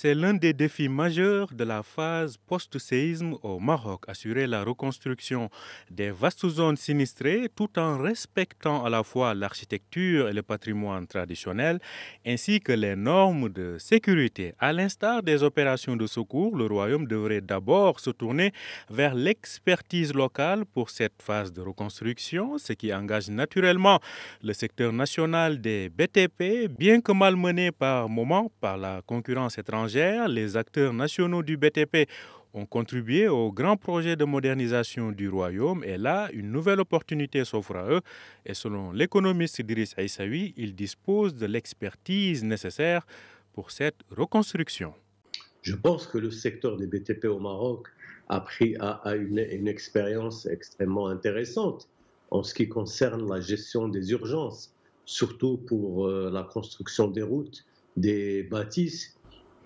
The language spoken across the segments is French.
C'est l'un des défis majeurs de la phase post-séisme au Maroc, assurer la reconstruction des vastes zones sinistrées tout en respectant à la fois l'architecture et le patrimoine traditionnel, ainsi que les normes de sécurité. À l'instar des opérations de secours, le Royaume devrait d'abord se tourner vers l'expertise locale pour cette phase de reconstruction, ce qui engage naturellement le secteur national des BTP, bien que malmené par moments par la concurrence étrangère, les acteurs nationaux du BTP ont contribué au grand projet de modernisation du royaume et là, une nouvelle opportunité s'offre à eux. Et selon l'économiste Idriss Aïssaoui, ils disposent de l'expertise nécessaire pour cette reconstruction. Je pense que le secteur des BTP au Maroc a une expérience extrêmement intéressante en ce qui concerne la gestion des urgences, surtout pour la construction des routes, des bâtisses,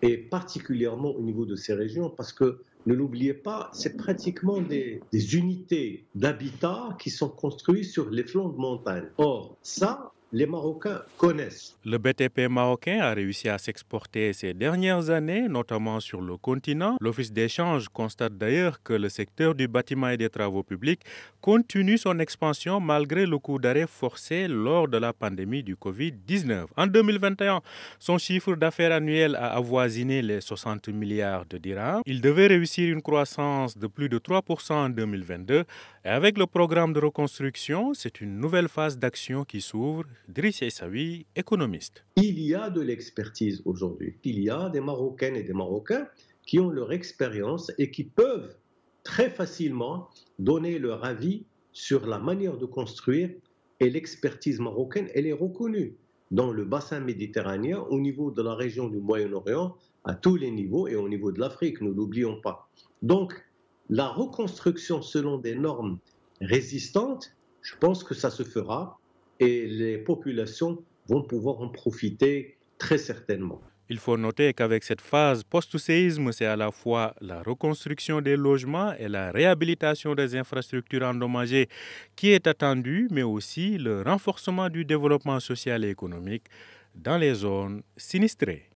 et particulièrement au niveau de ces régions, parce que ne l'oubliez pas, c'est pratiquement des unités d'habitat qui sont construites sur les flancs de montagne. Or, ça, les Marocains connaissent. Le BTP marocain a réussi à s'exporter ces dernières années, notamment sur le continent. L'Office d'échange constate d'ailleurs que le secteur du bâtiment et des travaux publics continue son expansion malgré le coup d'arrêt forcé lors de la pandémie du Covid-19. En 2021, son chiffre d'affaires annuel a avoisiné les 60 milliards de dirhams. Il devait réussir une croissance de plus de 3% en 2022. Et avec le programme de reconstruction, c'est une nouvelle phase d'action qui s'ouvre. Driss Essaoui, économiste. Il y a de l'expertise aujourd'hui. Il y a des Marocaines et des Marocains qui ont leur expérience et qui peuvent très facilement donner leur avis sur la manière de construire. Et l'expertise marocaine, elle est reconnue dans le bassin méditerranéen, au niveau de la région du Moyen-Orient, à tous les niveaux, et au niveau de l'Afrique, ne l'oublions pas. Donc, la reconstruction selon des normes résistantes, je pense que ça se fera et les populations vont pouvoir en profiter très certainement. Il faut noter qu'avec cette phase post-séisme, c'est à la fois la reconstruction des logements et la réhabilitation des infrastructures endommagées qui est attendue, mais aussi le renforcement du développement social et économique dans les zones sinistrées.